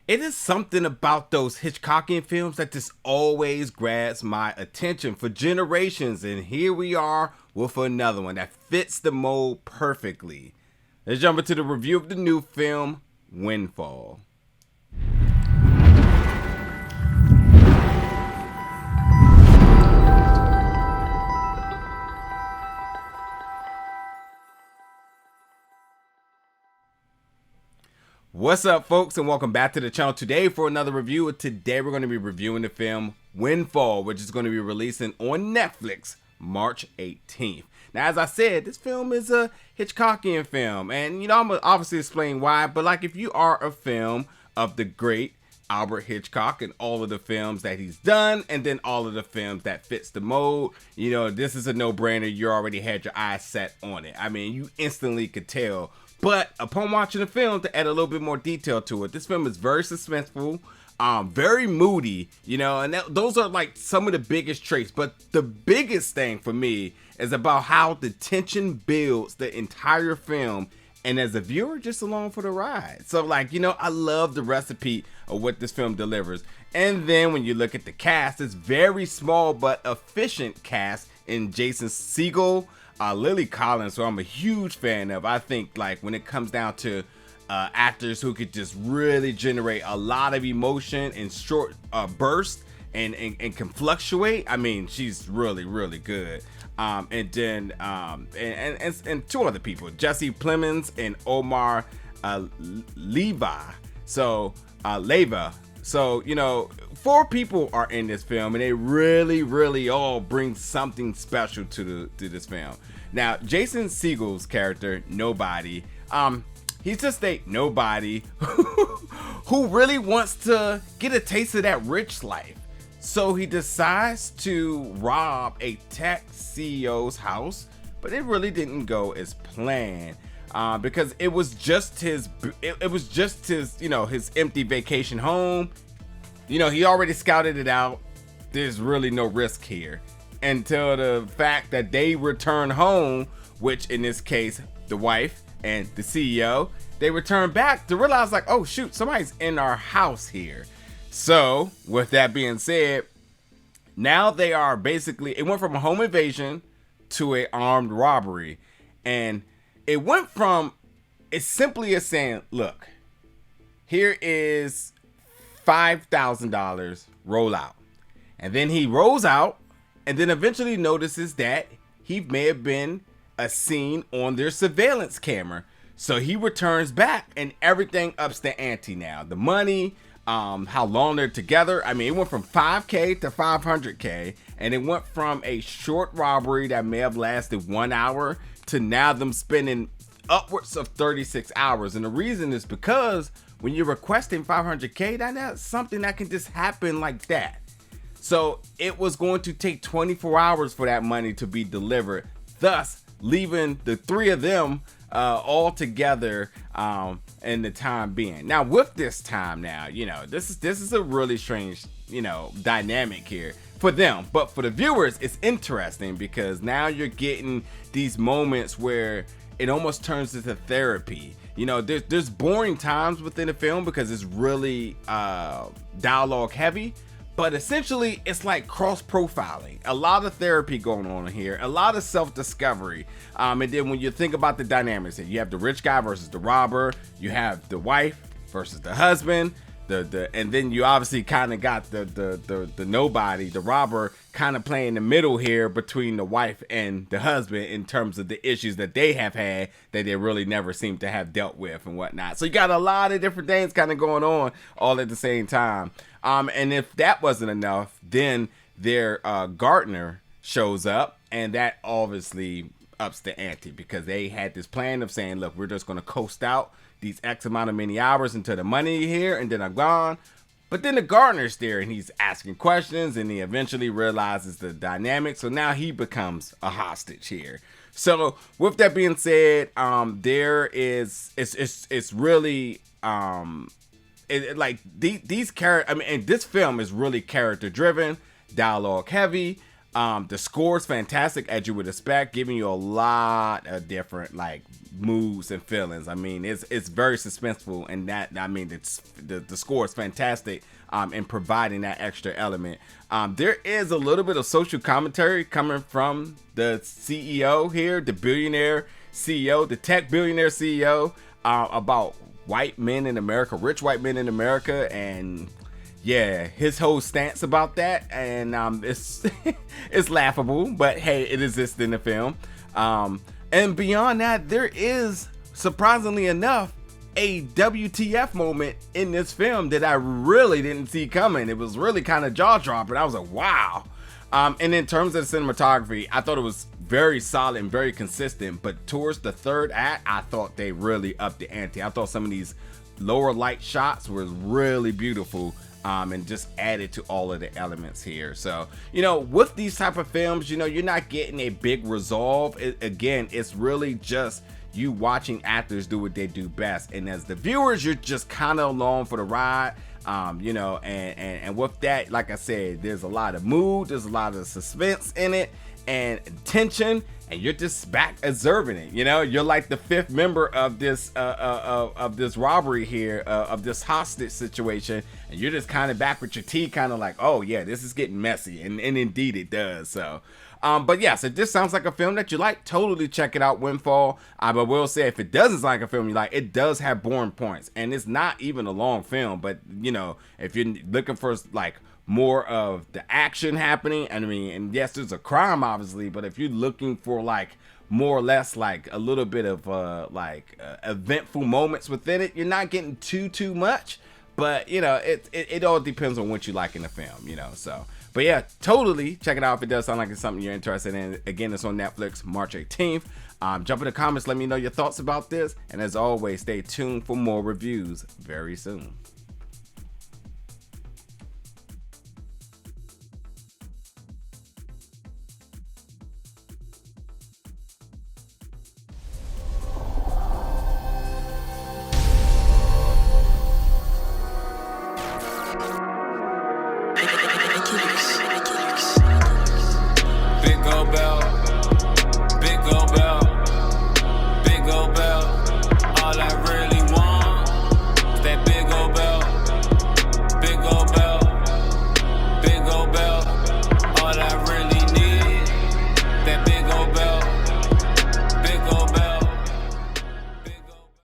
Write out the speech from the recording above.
It is something about those Hitchcockian films that just always grabs my attention for generations, and here we are with another one that fits the mold perfectly. Let's jump into the review of the new film, Windfall. What's up, folks, and welcome back to the channel today for another review. Today we're going to be reviewing the film Windfall, which is going to be releasing on Netflix March 18th. Now, as I said, this film is a Hitchcockian film, and I'm going to obviously explain why, but like if you are a film of the great Albert Hitchcock and all of the films that he's done, and then all of the films that fits the mold, this is a no-brainer. You already had your eyes set on it. I mean, you instantly could tell. But upon watching the film, to add a little bit more detail to it, this film is very suspenseful, very moody, and those are like some of the biggest traits. But the biggest thing for me is about how the tension builds the entire film, and as a viewer, just along for the ride. So I love the recipe of what this film delivers. And then when you look at the cast, it's very small but efficient cast in Jason Segel, Lily Collins, who I'm a huge fan of. I think when it comes down to actors who could just really generate a lot of emotion in short bursts and can fluctuate. I mean, she's really, really good. And then and two other people, Jesse Plemons and Omar Leva. So four people are in this film, and they really, really all bring something special to this film. Now, Jason Segel's character, Nobody, he's just a nobody who really wants to get a taste of that rich life. So he decides to rob a tech CEO's house, but it really didn't go as planned. Because it was just his his empty vacation home. He already scouted it out. There's really no risk here until the fact that they return home, which in this case, the wife and the CEO, they return back to realize oh shoot, somebody's in our house here. So with that being said, now they are basically, it went from a home invasion to a armed robbery. And it went from, it's simply as saying, look, here is $5,000, roll out. And then he rolls out and then eventually notices that he may have been a scene on their surveillance camera. So he returns back and everything ups the ante now. The money, how long they're together. I mean, it went from $5K to $500K, and it went from a short robbery that may have lasted 1 hour to now them spending upwards of 36 hours. And the reason is because when you're requesting $500K, that's something that can just happen like that. So it was going to take 24 hours for that money to be delivered, thus leaving the three of them all together in the time being. Now with this time now, this is a really strange, dynamic here for them, but for the viewers, it's interesting because now you're getting these moments where it almost turns into therapy. There's boring times within the film because it's really dialogue heavy, but essentially it's like cross-profiling, a lot of therapy going on here, a lot of self-discovery. And then when you think about the dynamics, you have the rich guy versus the robber, you have the wife versus the husband, and then you obviously kind of got the nobody, the robber, kind of playing the middle here between the wife and the husband in terms of the issues that they have had that they really never seem to have dealt with and whatnot. So you got a lot of different things kind of going on all at the same time. And if that wasn't enough, then their gardener shows up, and that obviously ups the ante because they had this plan of saying, look, we're just going to coast out these X amount of many hours until the money here, and then I'm gone. But then the gardener's there and he's asking questions, and he eventually realizes the dynamic. So now he becomes a hostage here. So with that being said, it's really these characters. I mean, and this film is really character driven, dialogue heavy. The score is fantastic, as you would expect, giving you a lot of different like moods and feelings. I mean, it's very suspenseful, and that, I mean, it's the score is fantastic in providing that extra element. There is a little bit of social commentary coming from the CEO here, the billionaire CEO, the tech billionaire CEO, about white men in America, rich white men in America, and yeah, his whole stance about that, and it's it's laughable, but hey, it exists in the film. And beyond that, there is, surprisingly enough, a WTF moment in this film that I really didn't see coming. It was really kind of jaw-dropping. I was like, wow. And in terms of the cinematography, I thought it was very solid and very consistent, but towards the third act, I thought they really upped the ante. I thought some of these lower light shots were really beautiful, and just added to all of the elements here. So, you know, with these type of films, you know, you're not getting a big resolve. Again, it's really just you watching actors do what they do best, and as the viewers, you're just kind of along for the ride. You know, and with that, like I said, there's a lot of mood, there's a lot of suspense in it, and tension, and you're just back observing it. You know, you're like the fifth member of this robbery here, of this hostage situation, and you're just kind of back with your tea, kind of like, oh yeah, this is getting messy, and indeed it does. So but yes, if this sounds like a film that you like, totally check it out, Windfall. But will say, if it doesn't sound like a film you like, it does have boring points, and it's not even a long film. But you know, if you're looking for like more of the action happening, I mean, and yes, there's a crime obviously, but if you're looking for like more or less like a little bit of eventful moments within it, you're not getting too much. But you know, it all depends on what you like in the film, you know. So, but yeah, totally check it out if it does sound like it's something you're interested in. Again, it's on Netflix, March 18th. Jump in the comments, let me know your thoughts about this, and as always, stay tuned for more reviews very soon.